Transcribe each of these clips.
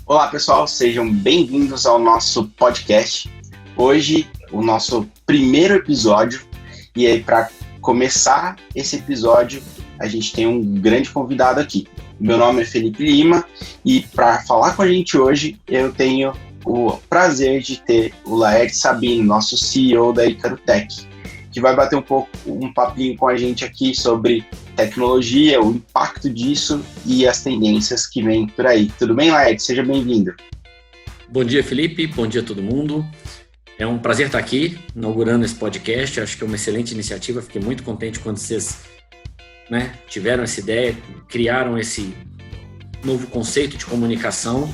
Olá, pessoal, sejam bem-vindos ao nosso podcast. Hoje, o nosso primeiro episódio, e aí, para começar esse episódio, a gente tem um grande convidado aqui. Meu nome é Felipe Lima, e para falar com a gente hoje, eu tenho o prazer de ter o Laerte Sabino, nosso CEO da Icarotech, que vai bater um papinho com a gente aqui sobre tecnologia, o impacto disso e as tendências que vêm por aí. Tudo bem, Laerte? Seja bem-vindo. Bom dia, Felipe. Bom dia a todo mundo. É um prazer estar aqui, inaugurando esse podcast. Acho que é uma excelente iniciativa. Fiquei muito contente quando vocês tiveram essa ideia, criaram esse novo conceito de comunicação.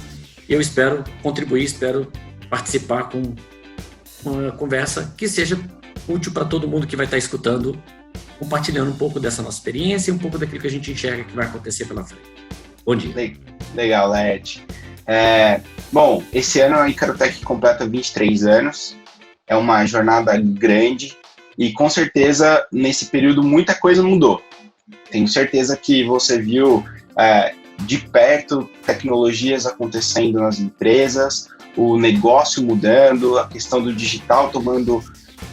Eu espero contribuir, espero participar com uma conversa que seja útil para todo mundo que vai estar escutando, compartilhando um pouco dessa nossa experiência e um pouco daquilo que a gente enxerga que vai acontecer pela frente. Bom dia. Legal, Laerte. Bom, esse ano a Icarotech completa 23 anos, é uma jornada grande e com certeza nesse período muita coisa mudou. Tenho certeza que você viu de perto tecnologias acontecendo nas empresas, o negócio mudando, a questão do digital tomando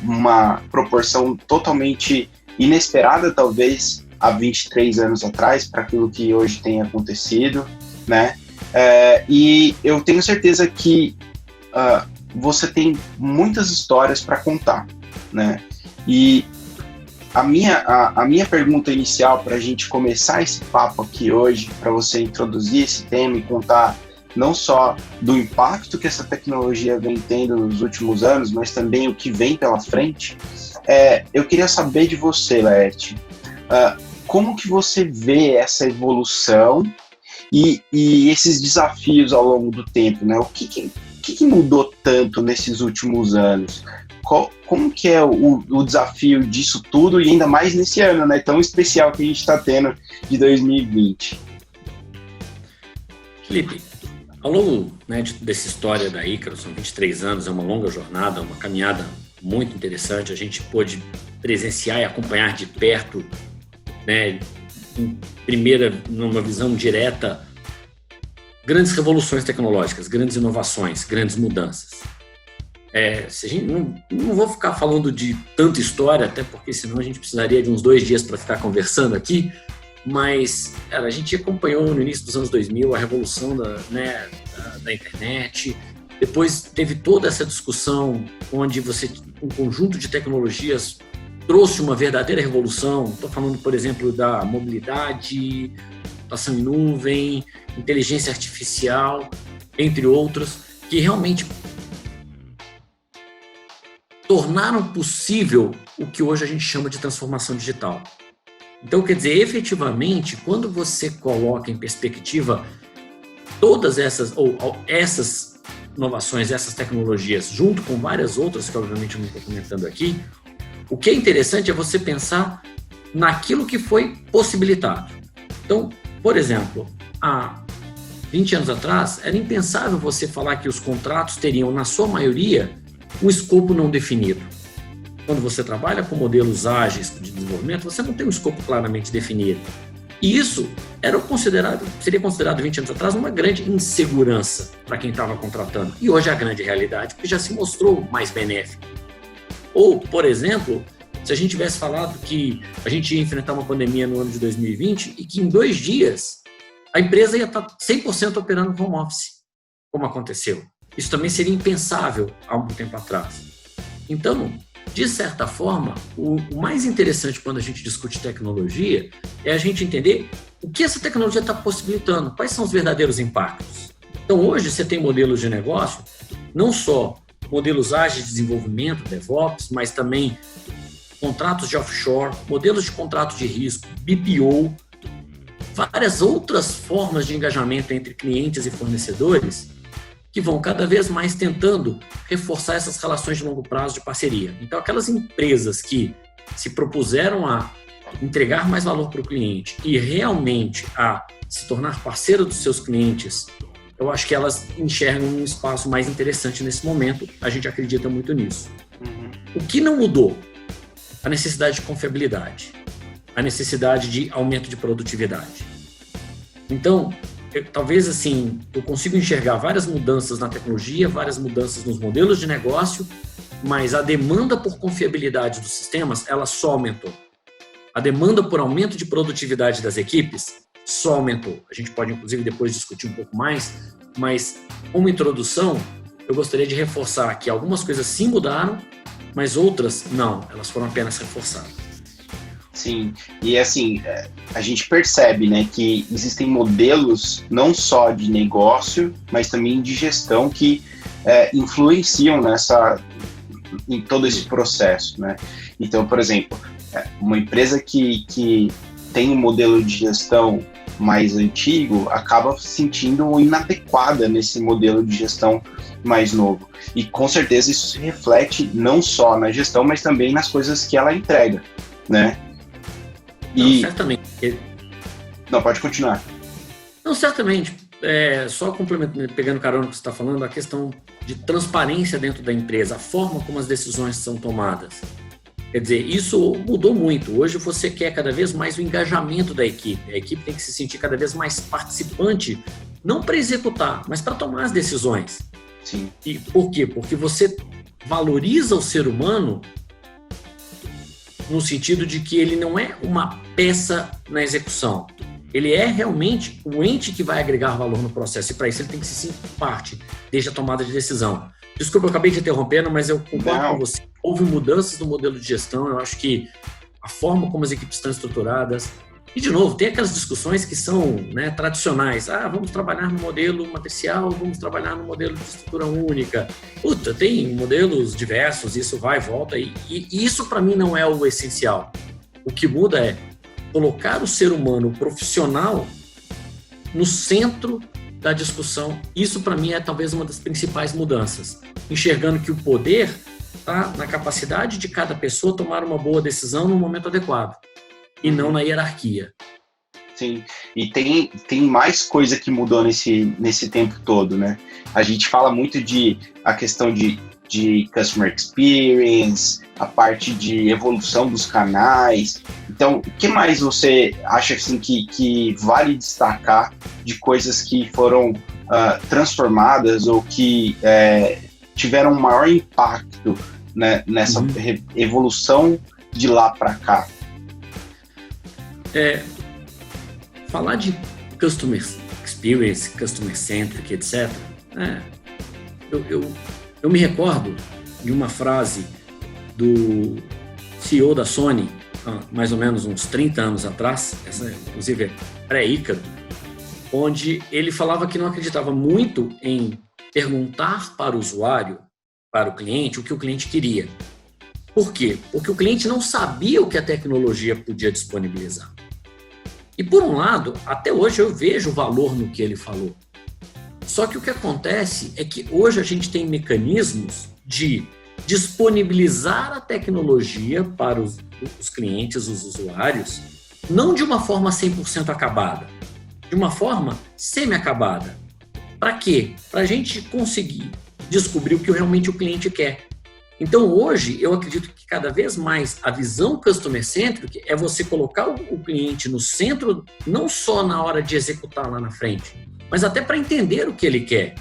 uma proporção totalmente inesperada, talvez, há 23 anos atrás, para aquilo que hoje tem acontecido, né? E eu tenho certeza que você tem muitas histórias para contar, né? E a minha pergunta inicial para a gente começar esse papo aqui hoje, para você introduzir esse tema e contar não só do impacto que essa tecnologia vem tendo nos últimos anos, mas também o que vem pela frente, eu queria saber de você, Laerte, como que você vê essa evolução e esses desafios ao longo do tempo, né? O que mudou tanto nesses últimos anos? Como que é o desafio disso tudo, e ainda mais nesse ano, né, tão especial que a gente está tendo de 2020? Felipe, ao longo dessa história da Ícaro, são 23 anos, é uma longa jornada, uma caminhada muito interessante. A gente pôde presenciar e acompanhar de perto, numa visão direta, grandes revoluções tecnológicas, grandes inovações, grandes mudanças. Não vou ficar falando de tanta história, até porque senão a gente precisaria de uns 2 dias para ficar conversando aqui, mas a gente acompanhou no início dos anos 2000 a revolução da internet. Depois teve toda essa discussão onde um conjunto de tecnologias trouxe uma verdadeira revolução. Estou falando, por exemplo, da mobilidade, computação em nuvem, inteligência artificial, entre outros, que realmente tornaram possível o que hoje a gente chama de transformação digital. Então, quer dizer, efetivamente, quando você coloca em perspectiva todas essas inovações, essas tecnologias, junto com várias outras que obviamente eu não estou comentando aqui, o que é interessante é você pensar naquilo que foi possibilitado. Então, por exemplo, há 20 anos atrás, era impensável você falar que os contratos teriam, na sua maioria, um escopo não definido. Quando você trabalha com modelos ágeis de desenvolvimento, você não tem um escopo claramente definido. E isso seria considerado 20 anos atrás uma grande insegurança para quem estava contratando. E hoje é a grande realidade, porque já se mostrou mais benéfico. Ou, por exemplo, se a gente tivesse falado que a gente ia enfrentar uma pandemia no ano de 2020 e que em 2 dias a empresa ia estar 100% operando no home office, como aconteceu. Isso também seria impensável há um tempo atrás. Então, de certa forma, o mais interessante quando a gente discute tecnologia é a gente entender o que essa tecnologia está possibilitando, quais são os verdadeiros impactos. Então, hoje você tem modelos de negócio, não só modelos ágeis de desenvolvimento, DevOps, mas também contratos de offshore, modelos de contrato de risco, BPO, várias outras formas de engajamento entre clientes e fornecedores que vão cada vez mais tentando reforçar essas relações de longo prazo de parceria. Então, aquelas empresas que se propuseram a entregar mais valor para o cliente e realmente a se tornar parceiro dos seus clientes, eu acho que elas enxergam um espaço mais interessante nesse momento. A gente acredita muito nisso. O que não mudou? A necessidade de confiabilidade, a necessidade de aumento de produtividade. Então, talvez assim, eu consigo enxergar várias mudanças na tecnologia, várias mudanças nos modelos de negócio, mas a demanda por confiabilidade dos sistemas, ela só aumentou. A demanda por aumento de produtividade das equipes só aumentou. A gente pode, inclusive, depois discutir um pouco mais, mas como introdução, eu gostaria de reforçar que algumas coisas sim mudaram, mas outras não, elas foram apenas reforçadas. Sim, e assim, a gente percebe, né, que existem modelos não só de negócio, mas também de gestão que influenciam em todo esse processo, né? Então, por exemplo, uma empresa que tem um modelo de gestão mais antigo acaba se sentindo inadequada nesse modelo de gestão mais novo. E com certeza isso se reflete não só na gestão, mas também nas coisas que ela entrega, né? Não, certamente. Não, pode continuar. Não, certamente. Só complementando, pegando carona no que você está falando, a questão de transparência dentro da empresa, a forma como as decisões são tomadas. Quer dizer, isso mudou muito. Hoje você quer cada vez mais o engajamento da equipe. A equipe tem que se sentir cada vez mais participante, não para executar, mas para tomar as decisões. Sim. E por quê? Porque você valoriza o ser humano no sentido de que ele não é uma peça na execução. Ele é realmente o ente que vai agregar valor no processo. E para isso ele tem que se sentir parte desde a tomada de decisão. Desculpa, eu acabei de interrompendo, mas eu concordo com você. Houve mudanças no modelo de gestão. Eu acho que a forma como as equipes estão estruturadas... E, de novo, tem aquelas discussões que são, né, tradicionais. Vamos trabalhar no modelo matricial, vamos trabalhar no modelo de estrutura única. Tem modelos diversos, isso vai e volta. E isso, para mim, não é o essencial. O que muda é colocar o ser humano, o profissional, no centro da discussão. Isso, para mim, é talvez uma das principais mudanças. Enxergando que o poder está na capacidade de cada pessoa tomar uma boa decisão no momento adequado. E não na hierarquia. Sim, e tem mais coisa que mudou nesse tempo todo, né? A gente fala muito a questão de customer experience, a parte de evolução dos canais. Então, o que mais você acha assim, que vale destacar de coisas que foram transformadas ou que tiveram um maior impacto, né, nessa evolução de lá para cá? Falar de customer experience, customer centric, etc. Eu me recordo de uma frase do CEO da Sony, mais ou menos uns 30 anos atrás, essa inclusive é pré-Ícaro, onde ele falava que não acreditava muito em perguntar para o usuário, para o cliente, o que o cliente queria. Por quê? Porque o cliente não sabia o que a tecnologia podia disponibilizar. E, por um lado, até hoje eu vejo valor no que ele falou. Só que o que acontece é que hoje a gente tem mecanismos de disponibilizar a tecnologia para os clientes, os usuários, não de uma forma 100% acabada, de uma forma semi-acabada. Para quê? Para a gente conseguir descobrir o que realmente o cliente quer. Então, hoje, eu acredito que cada vez mais a visão customer-centric é você colocar o cliente no centro, não só na hora de executar lá na frente, mas até para entender o que ele quer.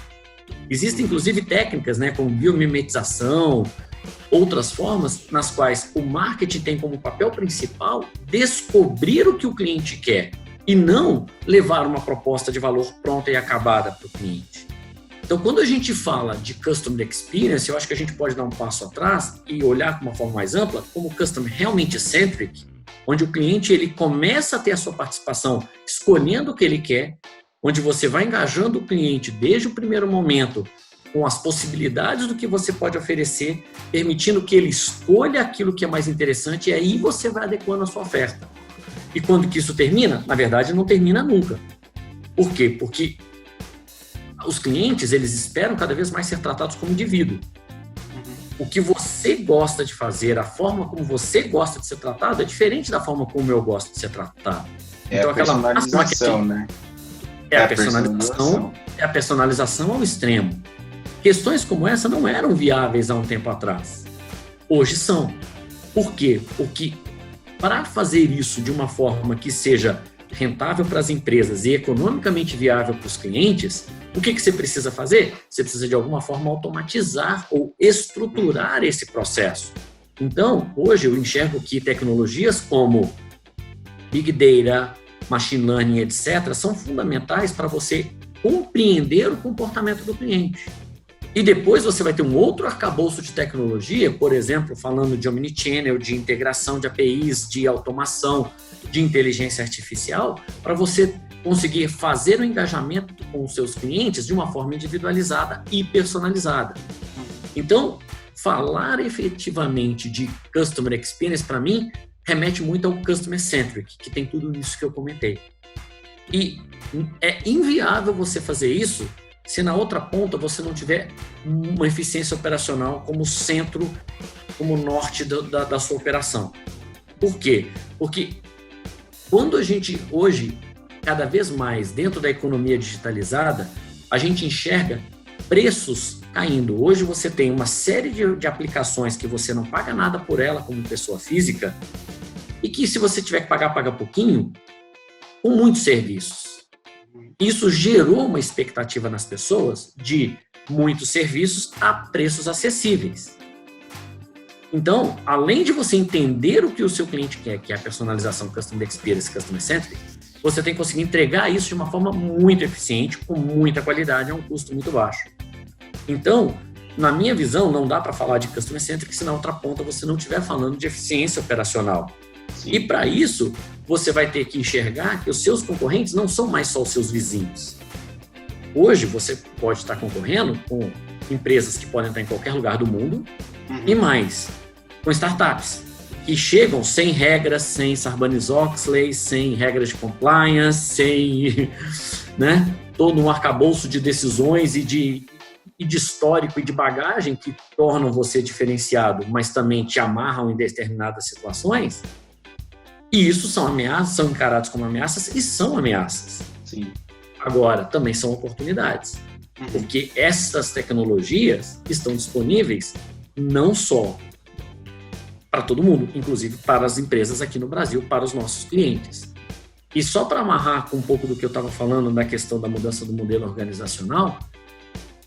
Existem, inclusive, técnicas, né, como biomimetização, outras formas nas quais o marketing tem como papel principal descobrir o que o cliente quer e não levar uma proposta de valor pronta e acabada para o cliente. Então, quando a gente fala de Customer Experience, eu acho que a gente pode dar um passo atrás e olhar com uma forma mais ampla como Customer realmente centric, onde o cliente ele começa a ter a sua participação escolhendo o que ele quer, onde você vai engajando o cliente desde o primeiro momento com as possibilidades do que você pode oferecer, permitindo que ele escolha aquilo que é mais interessante e aí você vai adequando a sua oferta. E quando que isso termina? Na verdade, não termina nunca. Por quê? Porque os clientes, eles esperam cada vez mais ser tratados como indivíduo. O que você gosta de fazer, a forma como você gosta de ser tratado é diferente da forma como eu gosto de ser tratado. Então, a personalização, né? A personalização ao extremo. Questões como essa não eram viáveis há um tempo atrás. Hoje são. Por quê? Porque para fazer isso de uma forma que seja rentável para as empresas e economicamente viável para os clientes, o que você precisa fazer? Você precisa, de alguma forma, automatizar ou estruturar esse processo. Então, hoje eu enxergo que tecnologias como Big Data, Machine Learning, etc., são fundamentais para você compreender o comportamento do cliente. E depois você vai ter um outro arcabouço de tecnologia, por exemplo, falando de omnichannel, de integração de APIs, de automação, de inteligência artificial, para você conseguir fazer o engajamento com os seus clientes de uma forma individualizada e personalizada. Então, falar efetivamente de Customer Experience, para mim, remete muito ao Customer Centric, que tem tudo isso que eu comentei. E é inviável você fazer isso se na outra ponta você não tiver uma eficiência operacional como centro, como norte da sua operação. Por quê? Porque quando a gente, hoje, cada vez mais dentro da economia digitalizada, a gente enxerga preços caindo. Hoje você tem uma série de aplicações que você não paga nada por ela como pessoa física e que, se você tiver que pagar, paga pouquinho, com muitos serviços. Isso gerou uma expectativa nas pessoas de muitos serviços a preços acessíveis. Então, além de você entender o que o seu cliente quer, que é a personalização, Customer Experience, Customer Centric, você tem que conseguir entregar isso de uma forma muito eficiente, com muita qualidade, a um custo muito baixo. Então, na minha visão, não dá para falar de Customer Centric se na outra ponta você não estiver falando de eficiência operacional. Sim. E para isso, você vai ter que enxergar que os seus concorrentes não são mais só os seus vizinhos. Hoje, você pode estar concorrendo com empresas que podem estar em qualquer lugar do mundo, e mais, com startups que chegam sem regras, sem Sarbanes-Oxley, sem regras de compliance, sem, né, todo um arcabouço de decisões e de histórico e de bagagem que tornam você diferenciado, mas também te amarram em determinadas situações. E isso são ameaças, são encarados como ameaças e são ameaças. Sim. Agora, também são oportunidades. Porque essas tecnologias estão disponíveis não só para todo mundo, inclusive para as empresas aqui no Brasil, para os nossos clientes. E só para amarrar com um pouco do que eu estava falando da questão da mudança do modelo organizacional,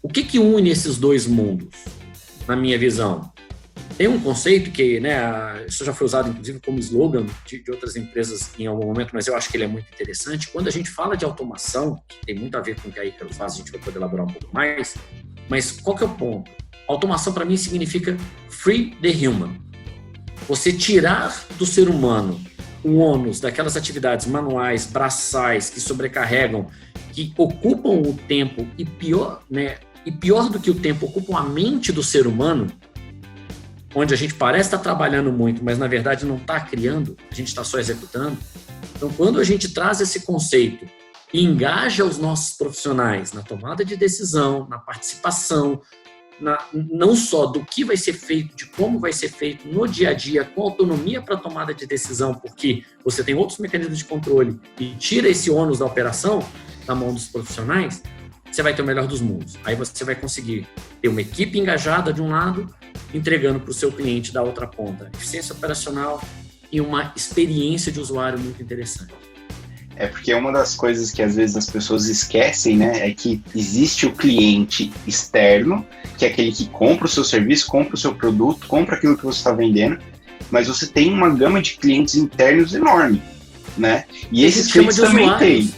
o que une esses dois mundos, na minha visão? Tem um conceito que, né, isso já foi usado inclusive como slogan de outras empresas em algum momento, mas eu acho que ele é muito interessante. Quando a gente fala de automação, que tem muito a ver com o que a Ícaro faz, a gente vai poder elaborar um pouco mais, mas qual que é o ponto? Automação para mim significa free the human. Você tirar do ser humano o ônus daquelas atividades manuais, braçais, que sobrecarregam, que ocupam o tempo e pior, né, e pior do que o tempo, ocupam a mente do ser humano, onde a gente parece estar trabalhando muito, mas na verdade não está criando, a gente está só executando. Então, quando a gente traz esse conceito e engaja os nossos profissionais na tomada de decisão, na participação, não só do que vai ser feito, de como vai ser feito no dia a dia, com autonomia para a tomada de decisão, porque você tem outros mecanismos de controle e tira esse ônus da operação da mão dos profissionais, você vai ter o melhor dos mundos. Aí você vai conseguir ter uma equipe engajada de um lado, entregando para o seu cliente da outra ponta eficiência operacional e uma experiência de usuário muito interessante. É porque uma das coisas que às vezes as pessoas esquecem, né, é que existe o cliente externo, que é aquele que compra o seu serviço, compra o seu produto, compra aquilo que você está vendendo, mas você tem uma gama de clientes internos enorme, né? E esses clientes também têm.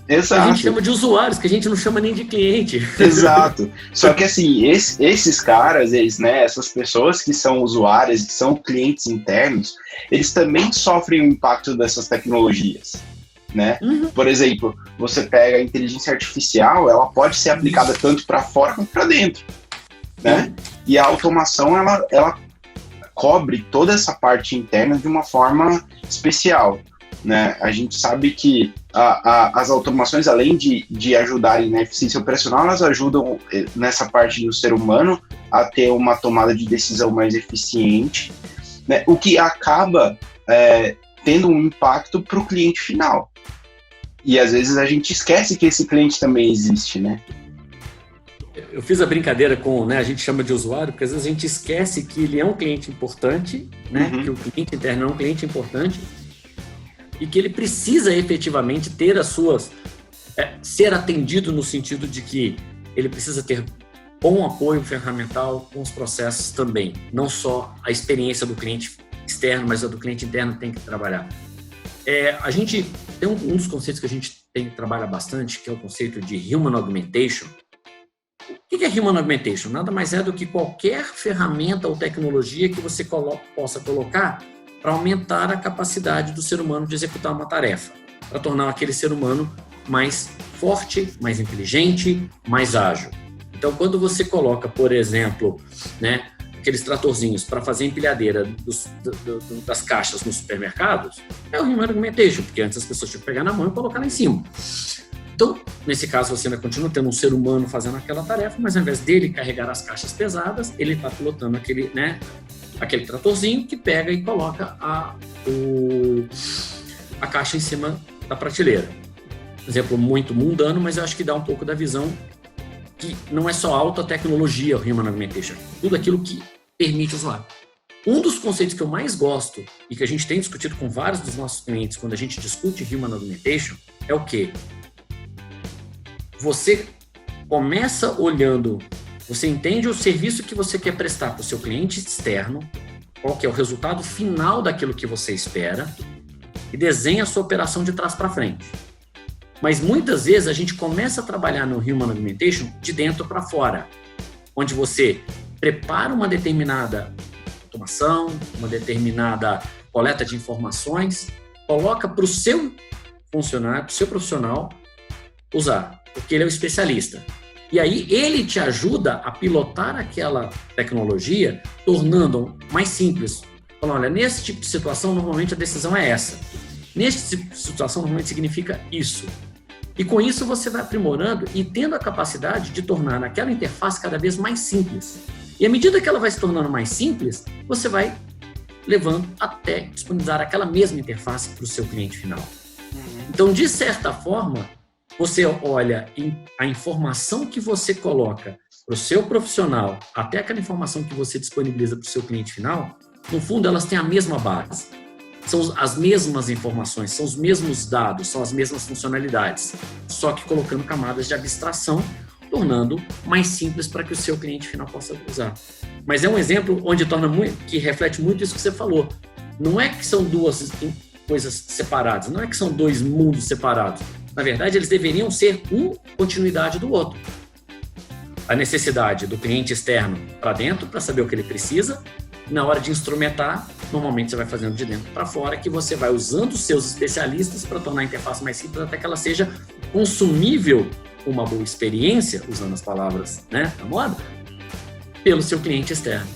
Exato. A gente chama de usuários, que a gente não chama nem de cliente. Exato. Só que assim, esses caras, né, essas pessoas que são usuárias, que são clientes internos, eles também sofrem o impacto dessas tecnologias, né? Por exemplo, você pega a inteligência artificial, ela pode ser aplicada tanto para fora quanto para dentro, né? E a automação, ela cobre toda essa parte interna de uma forma especial, né? A gente sabe que as automações, além de ajudarem na eficiência operacional, elas ajudam nessa parte do ser humano a ter uma tomada de decisão mais eficiente, né? O que acaba tendo um impacto para o cliente final. E às vezes a gente esquece que esse cliente também existe, né? Eu fiz a brincadeira com, né, a gente chama de usuário, porque às vezes a gente esquece que ele é um cliente importante, né? Que o cliente interno é um cliente importante. e que ele precisa efetivamente ter as suas... ser atendido no sentido de que ele precisa ter bom apoio ferramental com os processos também. Não só a experiência do cliente externo, mas a do cliente interno tem que trabalhar. A gente tem um dos conceitos que a gente trabalha bastante, que é o conceito de Human Augmentation. O que é Human Augmentation? Nada mais é do que qualquer ferramenta ou tecnologia que você possa colocar para aumentar a capacidade do ser humano de executar uma tarefa, para tornar aquele ser humano mais forte, mais inteligente, mais ágil. Então, quando você coloca, por exemplo, né, aqueles tratorzinhos para fazer empilhadeira das caixas nos supermercados, é o Human Augmentation, porque antes as pessoas tinham que pegar na mão e colocar lá em cima. Então, nesse caso, você ainda continua tendo um ser humano fazendo aquela tarefa, mas ao invés dele carregar as caixas pesadas, ele está pilotando aquele tratorzinho que pega e coloca a caixa em cima da prateleira. Exemplo muito mundano, mas eu acho que dá um pouco da visão que não é só alta tecnologia o Human Augmentation, tudo aquilo que permite usar. Um dos conceitos que eu mais gosto e que a gente tem discutido com vários dos nossos clientes quando a gente discute Human Augmentation é o quê? Você começa olhando, você entende o serviço que você quer prestar para o seu cliente externo, qual que é o resultado final daquilo que você espera e desenha a sua operação de trás para frente. Mas muitas vezes a gente começa a trabalhar no Human Augmentation de dentro para fora, onde você prepara uma determinada automação, uma determinada coleta de informações, coloca para o seu funcionário, para o seu profissional usar, porque ele é o especialista. E aí ele te ajuda a pilotar aquela tecnologia, tornando mais simples. Falando, olha, nesse tipo de situação, normalmente a decisão é essa. Nesse tipo de situação, normalmente significa isso. E com isso você vai aprimorando e tendo a capacidade de tornar aquela interface cada vez mais simples. E à medida que ela vai se tornando mais simples, você vai levando até disponibilizar aquela mesma interface para o seu cliente final. Então, de certa forma, você olha a informação que você coloca para o seu profissional, até aquela informação que você disponibiliza para o seu cliente final, no fundo elas têm a mesma base. São as mesmas informações, são os mesmos dados, são as mesmas funcionalidades, só que colocando camadas de abstração, tornando mais simples para que o seu cliente final possa usar. Mas é um exemplo onde que reflete muito isso que você falou. Não é que são duas coisas separadas, não é que são dois mundos separados. Na verdade, eles deveriam ser uma continuidade do outro. A necessidade do cliente externo para dentro, para saber o que ele precisa. Na hora de instrumentar, normalmente você vai fazendo de dentro para fora, que você vai usando os seus especialistas para tornar a interface mais simples até que ela seja consumível, uma boa experiência, usando as palavras, né, da moda, pelo seu cliente externo.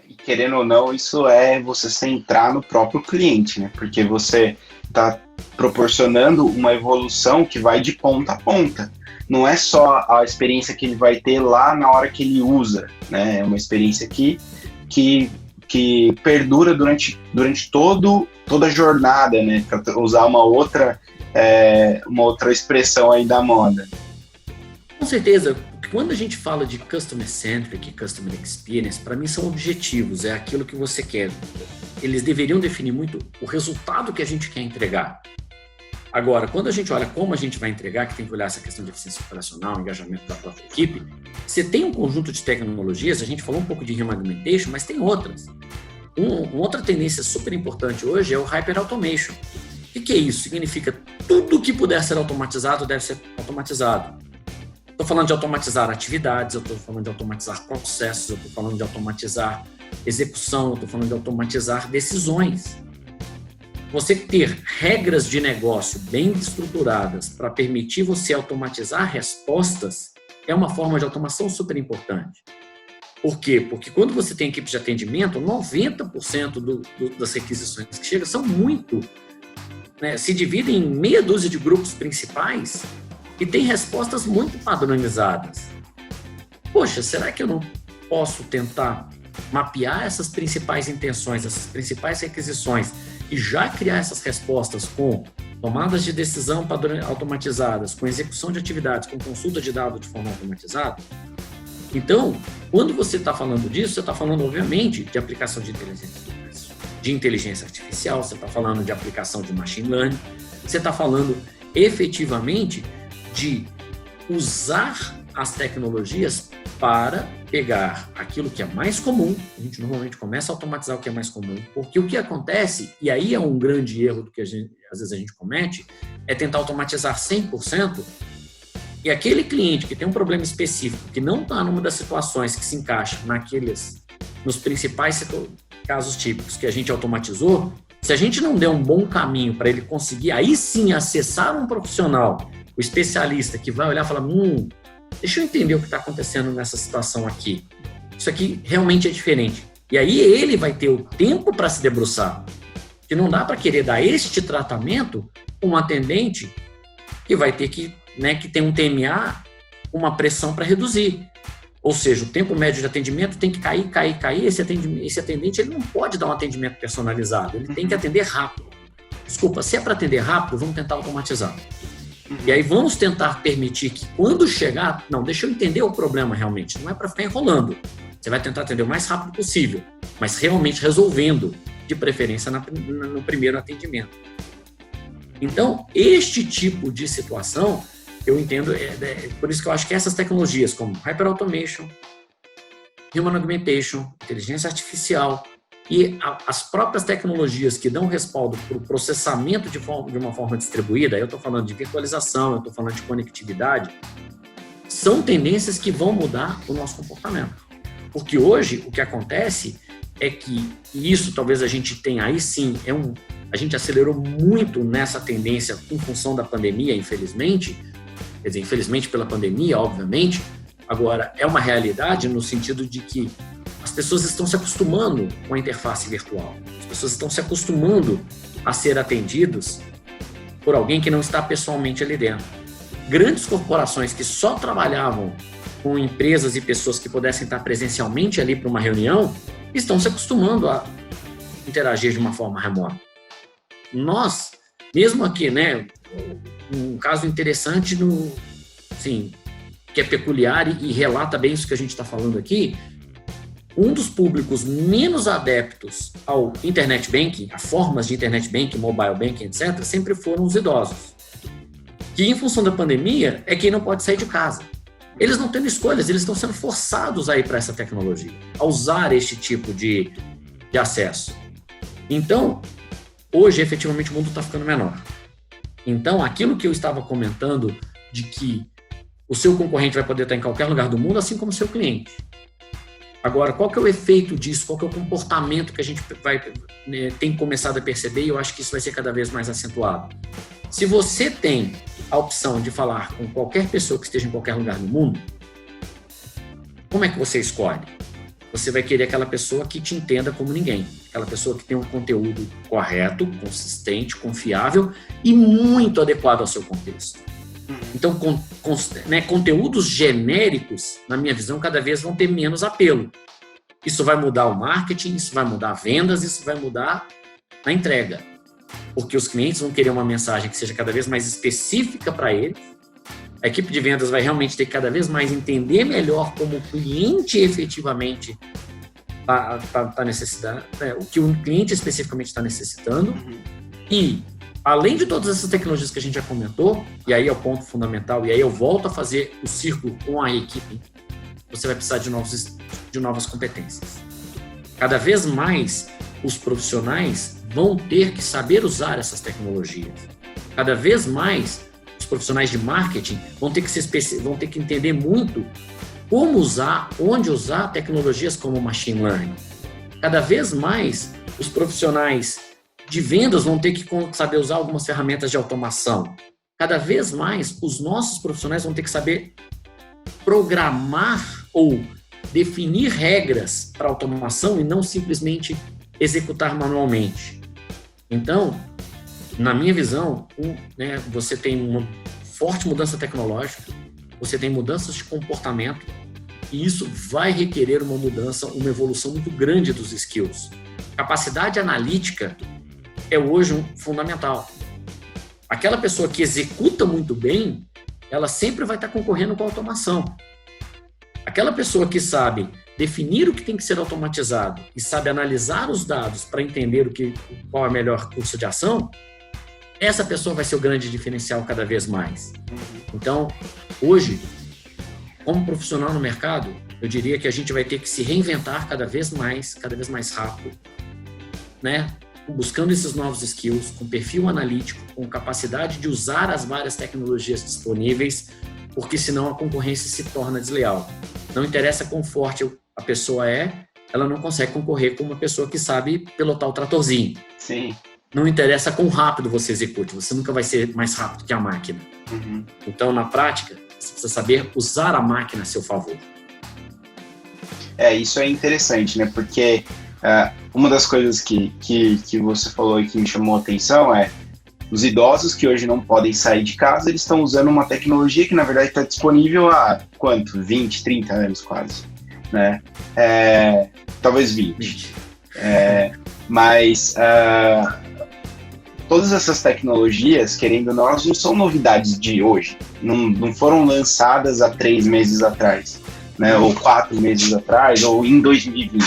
E querendo ou não, isso é você centrar no próprio cliente, né? Porque você está proporcionando uma evolução que vai de ponta a ponta. Não é só a experiência que ele vai ter lá na hora que ele usa, né? É uma experiência que perdura durante toda a jornada, né? Para usar uma outra expressão aí da moda. Com certeza, quando a gente fala de Customer Centric, Customer Experience, para mim são objetivos, é aquilo que você quer. Eles deveriam definir muito o resultado que a gente quer entregar. Agora, quando a gente olha como a gente vai entregar, que tem que olhar essa questão de eficiência operacional, engajamento da própria equipe, você tem um conjunto de tecnologias, a gente falou um pouco de Human Augmentation, mas tem outras. Uma outra tendência super importante hoje é o Hyper Automation. O que é isso? Significa tudo que puder ser automatizado deve ser automatizado. Estou falando de automatizar atividades, eu estou falando de automatizar processos, eu estou falando de automatizar execução, eu estou falando de automatizar decisões. Você ter regras de negócio bem estruturadas para permitir você automatizar respostas é uma forma de automação super importante. Por quê? Porque quando você tem equipe de atendimento, 90% das requisições que chegam são muito, né, se dividem em meia dúzia de grupos principais e tem respostas muito padronizadas. Poxa, será que eu não posso tentar mapear essas principais intenções, essas principais requisições e já criar essas respostas com tomadas de decisão automatizadas, com execução de atividades, com consulta de dados de forma automatizada? Então, quando você está falando disso, você está falando, obviamente, de aplicação de inteligência de inteligência artificial, você está falando de aplicação de machine learning, você está falando efetivamente de usar as tecnologias para pegar aquilo que é mais comum. A gente normalmente começa a automatizar o que é mais comum, porque o que acontece, e aí é um grande erro do que às vezes a gente comete, é tentar automatizar 100%, e aquele cliente que tem um problema específico, que não está numa das situações que se encaixa nos principais casos típicos que a gente automatizou, se a gente não der um bom caminho para ele conseguir, aí sim, acessar um profissional, o especialista que vai olhar e falar, deixa eu entender o que está acontecendo nessa situação aqui. Isso aqui realmente é diferente. E aí ele vai ter o tempo para se debruçar. Que não dá para querer dar este tratamento com um atendente que vai ter que tem um TMA, uma pressão para reduzir. Ou seja, o tempo médio de atendimento tem que cair. Esse atendente ele não pode dar um atendimento personalizado, ele tem que atender rápido. Desculpa, se é para atender rápido, vamos tentar automatizar. E aí vamos tentar permitir que quando chegar, deixa eu entender o problema realmente, não é para ficar enrolando. Você vai tentar atender o mais rápido possível, mas realmente resolvendo, de preferência no primeiro atendimento. Então, este tipo de situação, eu entendo, por isso que eu acho que essas tecnologias como Hyperautomation, Human Augmentation, inteligência artificial e as próprias tecnologias que dão respaldo para o processamento de uma forma distribuída, eu estou falando de virtualização, eu estou falando de conectividade, são tendências que vão mudar o nosso comportamento. Porque hoje o que acontece é que, e isso talvez a gente tenha aí sim, a gente acelerou muito nessa tendência em função da pandemia, infelizmente, quer dizer, infelizmente pela pandemia, obviamente, agora é uma realidade no sentido de que as pessoas estão se acostumando com a interface virtual, as pessoas estão se acostumando a ser atendidos por alguém que não está pessoalmente ali dentro. Grandes corporações que só trabalhavam com empresas e pessoas que pudessem estar presencialmente ali para uma reunião, estão se acostumando a interagir de uma forma remota. Nós, mesmo aqui, um caso interessante que é peculiar e relata bem isso que a gente está falando aqui, um dos públicos menos adeptos ao internet banking, a formas de internet banking, mobile banking, etc., sempre foram os idosos, que em função da pandemia é quem não pode sair de casa. Eles não têm escolhas, eles estão sendo forçados a ir para essa tecnologia, a usar este tipo de acesso. Então, hoje, efetivamente, o mundo está ficando menor. Então, aquilo que eu estava comentando de que o seu concorrente vai poder estar em qualquer lugar do mundo, assim como o seu cliente. Agora, qual que é o efeito disso? Qual que é o comportamento que a gente tem começado a perceber? E eu acho que isso vai ser cada vez mais acentuado. Se você tem a opção de falar com qualquer pessoa que esteja em qualquer lugar do mundo, como é que você escolhe? Você vai querer aquela pessoa que te entenda como ninguém. Aquela pessoa que tem um conteúdo correto, consistente, confiável e muito adequado ao seu contexto. Então, conteúdos genéricos, na minha visão, cada vez vão ter menos apelo. Isso vai mudar o marketing, isso vai mudar vendas, isso vai mudar a entrega. Porque os clientes vão querer uma mensagem que seja cada vez mais específica para eles. A equipe de vendas vai realmente ter que cada vez mais entender melhor como o cliente efetivamente está necessitando, o que o cliente especificamente está necessitando. E, além de todas essas tecnologias que a gente já comentou, e aí é o ponto fundamental, e aí eu volto a fazer o círculo com a equipe, você vai precisar de novas competências. Cada vez mais os profissionais vão ter que saber usar essas tecnologias. Cada vez mais os profissionais de marketing vão ter que entender muito como usar, onde usar tecnologias como machine learning. Cada vez mais os profissionais de vendas vão ter que saber usar algumas ferramentas de automação. Cada vez mais os nossos profissionais vão ter que saber programar ou definir regras para automação e não simplesmente executar manualmente. Então, na minha visão, você tem uma forte mudança tecnológica, você tem mudanças de comportamento e isso vai requerer uma mudança, uma evolução muito grande dos skills. Capacidade analítica é hoje fundamental. Aquela pessoa que executa muito bem, ela sempre vai estar concorrendo com a automação. Aquela pessoa que sabe definir o que tem que ser automatizado e sabe analisar os dados para entender qual é o melhor curso de ação, essa pessoa vai ser o grande diferencial cada vez mais. Então, hoje, como profissional no mercado, eu diria que a gente vai ter que se reinventar cada vez mais rápido, né? Buscando esses novos skills, com perfil analítico, com capacidade de usar as várias tecnologias disponíveis, porque senão a concorrência se torna desleal. Não interessa quão forte a pessoa ela não consegue concorrer com uma pessoa que sabe pilotar o tratorzinho. Sim. Não interessa quão rápido você execute, você nunca vai ser mais rápido que a máquina. Então, na prática, você precisa saber usar a máquina a seu favor. Isso é interessante, né? Porque uma das coisas que você falou e que me chamou a atenção é os idosos que hoje não podem sair de casa, eles estão usando uma tecnologia que, na verdade, está disponível há quanto? 20, 30 anos quase, né? Talvez 20. Mas todas essas tecnologias, querendo ou não, não são novidades de hoje. Não foram lançadas há 3 meses atrás, né? Ou 4 meses atrás, ou em 2020.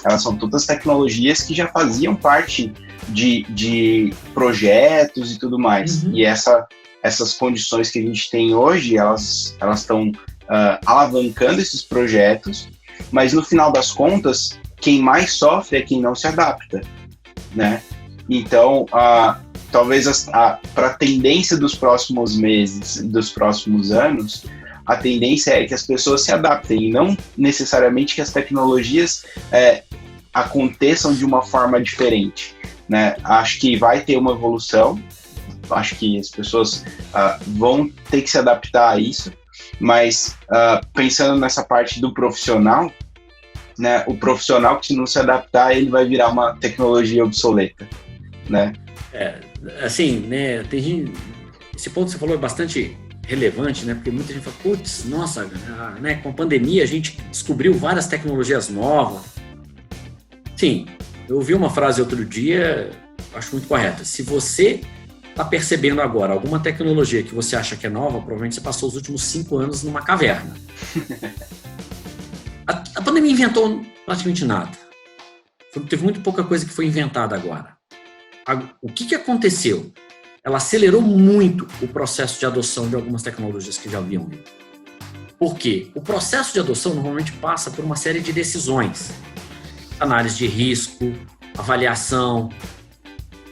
Elas são todas tecnologias que já faziam parte de projetos e tudo mais. E essas condições que a gente tem hoje, elas estão alavancando esses projetos, mas no final das contas, quem mais sofre é quem não se adapta, né? Então, talvez para a tendência dos próximos meses, dos próximos anos, a tendência é que as pessoas se adaptem e não necessariamente que as tecnologias aconteçam de uma forma diferente, né? Acho que vai ter uma evolução, acho que as pessoas vão ter que se adaptar a isso, mas pensando nessa parte do profissional, né? O profissional que se não se adaptar, ele vai virar uma tecnologia obsoleta, né? Assim, né? Esse ponto que você falou é bastante relevante, né? Porque muita gente fala, putz, nossa, né? Com a pandemia a gente descobriu várias tecnologias novas. Sim, eu ouvi uma frase outro dia, acho muito correta. Se você está percebendo agora alguma tecnologia que você acha que é nova, provavelmente você passou os últimos 5 anos numa caverna. A pandemia inventou praticamente nada. Teve muito pouca coisa que foi inventada agora. O que aconteceu? Ela acelerou muito o processo de adoção de algumas tecnologias que já haviam vindo. Por quê? O processo de adoção normalmente passa por uma série de decisões. Análise de risco, avaliação,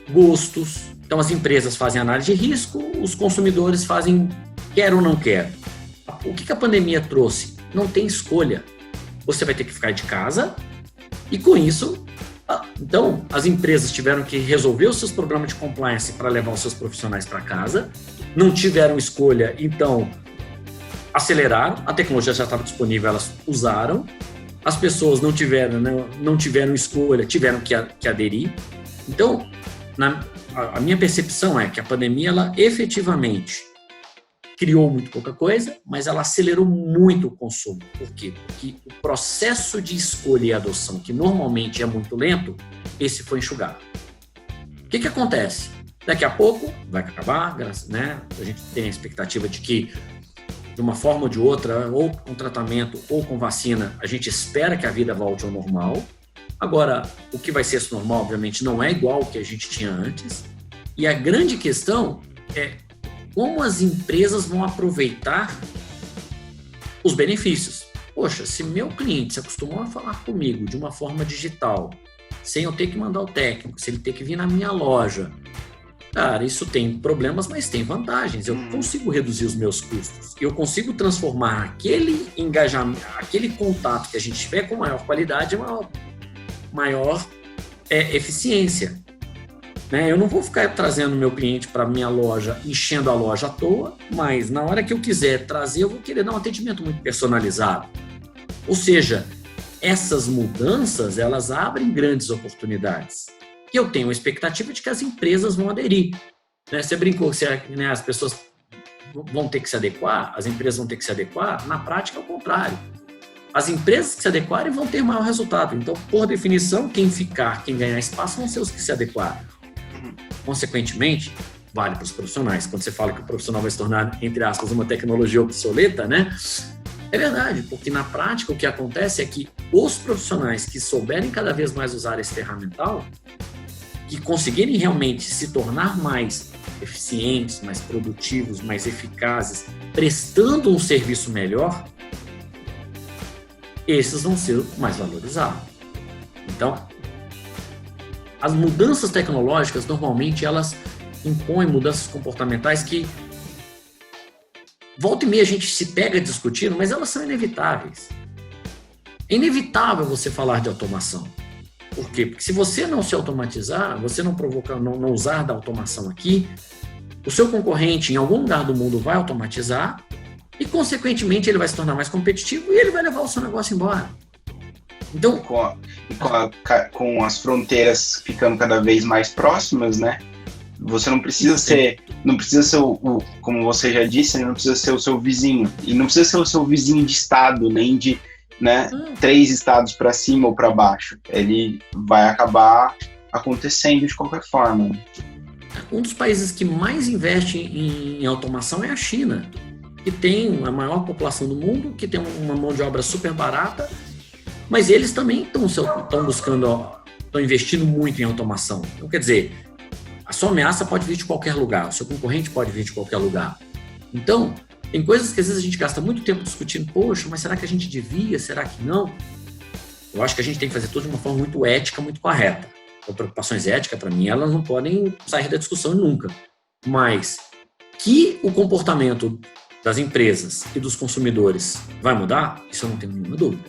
gostos. Então, as empresas fazem análise de risco, os consumidores fazem quer ou não quer. O que a pandemia trouxe? Não tem escolha. Você vai ter que ficar de casa e, com isso, então, as empresas tiveram que resolver os seus problemas de compliance para levar os seus profissionais para casa, não tiveram escolha, então aceleraram, a tecnologia já estava disponível, elas usaram, as pessoas não tiveram escolha, tiveram que aderir. Então, a minha percepção é que a pandemia, ela efetivamente criou muito pouca coisa, mas ela acelerou muito o consumo. Por quê? Porque o processo de escolha e adoção, que normalmente é muito lento, esse foi enxugado. O que acontece? Daqui a pouco vai acabar, né? A gente tem a expectativa de que, de uma forma ou de outra, ou com tratamento ou com vacina, a gente espera que a vida volte ao normal. Agora, o que vai ser esse normal, obviamente, não é igual ao que a gente tinha antes. E a grande questão é como as empresas vão aproveitar os benefícios. Poxa, se meu cliente se acostumou a falar comigo de uma forma digital, sem eu ter que mandar o técnico, se ele ter que vir na minha loja, cara, isso tem problemas, mas tem vantagens. Eu consigo reduzir os meus custos. Eu consigo transformar aquele engajamento, aquele contato que a gente tiver com maior qualidade em maior eficiência. Né? Eu não vou ficar trazendo meu cliente para a minha loja, enchendo a loja à toa, mas na hora que eu quiser trazer, eu vou querer dar um atendimento muito personalizado. Ou seja, essas mudanças, elas abrem grandes oportunidades. E eu tenho a expectativa de que as empresas vão aderir. Né? Você brincou que né, as pessoas vão ter que se adequar, as empresas vão ter que se adequar, na prática é o contrário. As empresas que se adequarem vão ter maior resultado. Então, por definição, quem ganhar espaço vão ser os que se adequaram. Consequentemente, vale para os profissionais. Quando você fala que o profissional vai se tornar, entre aspas, uma tecnologia obsoleta, né? É verdade, porque na prática o que acontece é que os profissionais que souberem cada vez mais usar esse ferramental, que conseguirem realmente se tornar mais eficientes, mais produtivos, mais eficazes, prestando um serviço melhor, esses vão ser mais valorizados. Então, as mudanças tecnológicas, normalmente, elas impõem mudanças comportamentais que volta e meia a gente se pega discutindo, mas elas são inevitáveis. É inevitável você falar de automação. Por quê? Porque se você não se automatizar, você não provocar, não usar da automação aqui, o seu concorrente em algum lugar do mundo vai automatizar e, consequentemente, ele vai se tornar mais competitivo e ele vai levar o seu negócio embora. Então, com as fronteiras ficando cada vez mais próximas, né? Você não precisa ser, como você já disse, não precisa ser o seu vizinho. E não precisa ser o seu vizinho de estado, nem de 3 estados para cima ou para baixo. Ele vai acabar acontecendo de qualquer forma. Um dos países que mais investe em automação é a China, que tem a maior população do mundo, que tem uma mão de obra super barata, mas eles também estão buscando, estão investindo muito em automação. Então, quer dizer, a sua ameaça pode vir de qualquer lugar, o seu concorrente pode vir de qualquer lugar. Então, tem coisas que às vezes a gente gasta muito tempo discutindo, poxa, mas será que a gente devia, será que não? Eu acho que a gente tem que fazer tudo de uma forma muito ética, muito correta. Então, preocupações éticas, para mim, elas não podem sair da discussão nunca. Mas que o comportamento das empresas e dos consumidores vai mudar, isso eu não tenho nenhuma dúvida.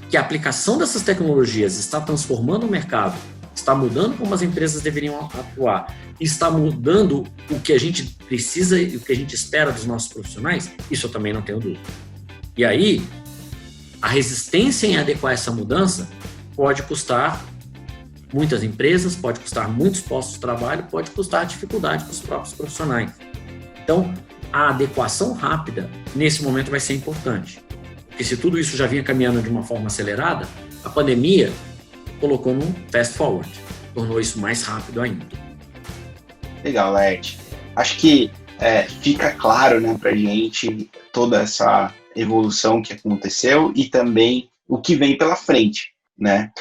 Que a aplicação dessas tecnologias está transformando o mercado, está mudando como as empresas deveriam atuar, está mudando o que a gente precisa e o que a gente espera dos nossos profissionais, isso eu também não tenho dúvida. E aí, a resistência em adequar essa mudança pode custar muitas empresas, pode custar muitos postos de trabalho, pode custar dificuldade para os próprios profissionais. Então, a adequação rápida, nesse momento, vai ser importante. Porque se tudo isso já vinha caminhando de uma forma acelerada, a pandemia colocou num fast forward, tornou isso mais rápido ainda. Legal, Laerte. Acho que fica claro, né, pra gente toda essa evolução que aconteceu e também o que vem pela frente, né?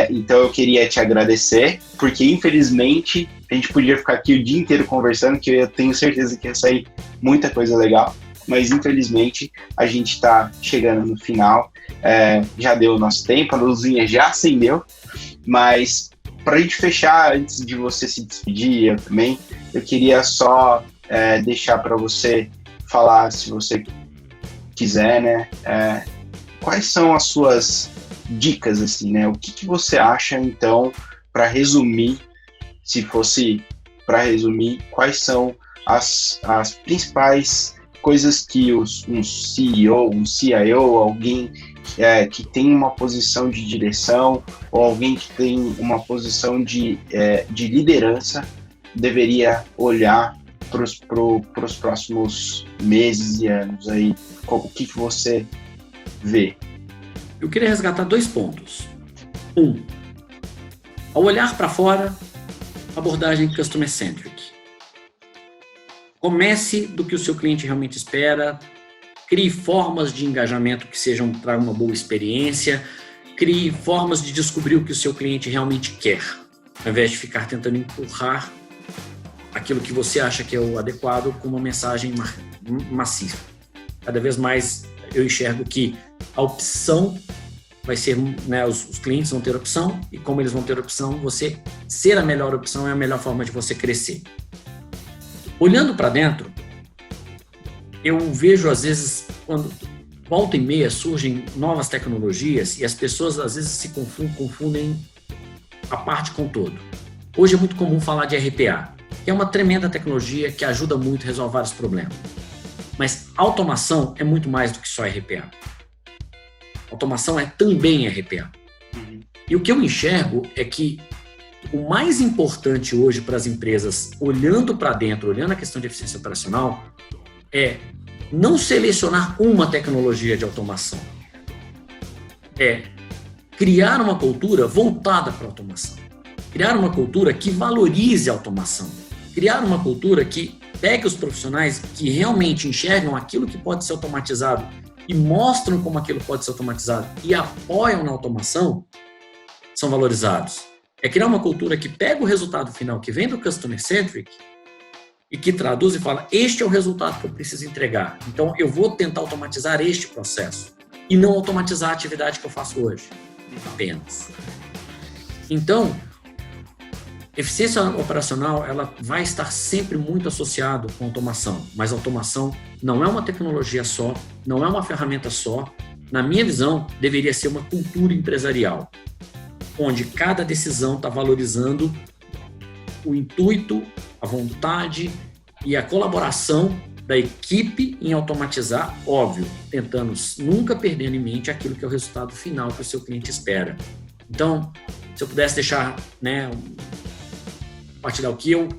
Então eu queria te agradecer, porque infelizmente a gente podia ficar aqui o dia inteiro conversando, que eu tenho certeza que ia sair muita coisa legal, mas infelizmente a gente está chegando no final, já deu o nosso tempo, a luzinha já acendeu, mas para a gente fechar, antes de você se despedir, eu também, eu queria só deixar para você falar, se você quiser, né, quais são as suas dicas, assim, né, o que você acha, então, para resumir, se fosse para resumir, quais são as principais coisas que um CEO, um CIO, alguém que tem uma posição de direção ou alguém que tem uma posição de liderança deveria olhar para os próximos meses e anos aí? O que você vê? Eu queria resgatar 2 pontos. 1, ao olhar para fora, abordagem customer-centric. Comece do que o seu cliente realmente espera, crie formas de engajamento que tragam uma boa experiência, crie formas de descobrir o que o seu cliente realmente quer, ao invés de ficar tentando empurrar aquilo que você acha que é o adequado com uma mensagem maciça. Cada vez mais eu enxergo que a opção vai ser, né, os clientes vão ter opção, e como eles vão ter opção, você ser a melhor opção é a melhor forma de você crescer. Olhando para dentro, eu vejo às vezes, quando volta e meia surgem novas tecnologias e as pessoas às vezes se confundem a parte com o todo. Hoje é muito comum falar de RPA, que é uma tremenda tecnologia que ajuda muito a resolver vários problemas. Mas automação é muito mais do que só RPA. Automação é também RPA. E o que eu enxergo é que o mais importante hoje para as empresas, olhando para dentro, olhando a questão de eficiência operacional, é não selecionar uma tecnologia de automação. É criar uma cultura voltada para a automação. Criar uma cultura que valorize a automação. Criar uma cultura que pegue os profissionais que realmente enxergam aquilo que pode ser automatizado e mostram como aquilo pode ser automatizado e apoiam na automação, são valorizados. É criar uma cultura que pega o resultado final que vem do Customer Centric e que traduz e fala, este é o resultado que eu preciso entregar. Então, eu vou tentar automatizar este processo e não automatizar a atividade que eu faço hoje, apenas. Então, eficiência operacional, ela vai estar sempre muito associada com automação, mas automação não é uma tecnologia só, não é uma ferramenta só. Na minha visão, deveria ser uma cultura empresarial, onde cada decisão está valorizando o intuito, a vontade e a colaboração da equipe em automatizar, óbvio, tentando nunca perder em mente aquilo que é o resultado final que o seu cliente espera. Então, se eu pudesse deixar, compartilhar o que eu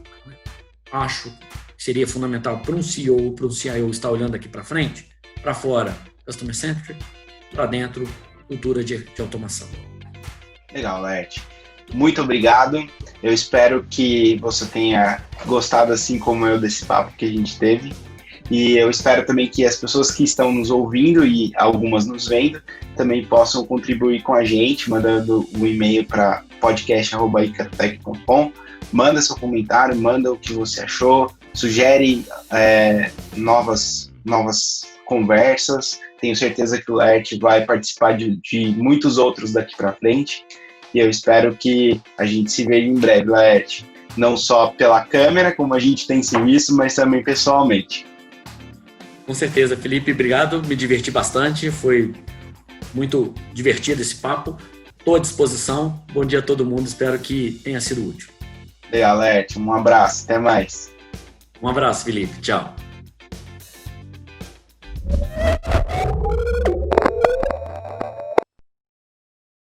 acho que seria fundamental para um CEO, para um CIO estar olhando aqui para frente, para fora, Customer Centric, para dentro, cultura de automação. Legal, Laerte. Muito obrigado. Eu espero que você tenha gostado, assim como eu, desse papo que a gente teve. E eu espero também que as pessoas que estão nos ouvindo e algumas nos vendo também possam contribuir com a gente, mandando um e-mail para podcast@icarotech.com. Manda seu comentário, manda o que você achou, sugere novas conversas. Tenho certeza que o Laerte vai participar de muitos outros daqui para frente. E eu espero que a gente se veja em breve, Laerte. Não só pela câmera, como a gente tem se visto, mas também pessoalmente. Com certeza, Felipe, obrigado. Me diverti bastante, foi muito divertido esse papo. Estou à disposição. Bom dia a todo mundo, espero que tenha sido útil. Legal, Laerte. Um abraço, até mais. Um abraço, Felipe. Tchau.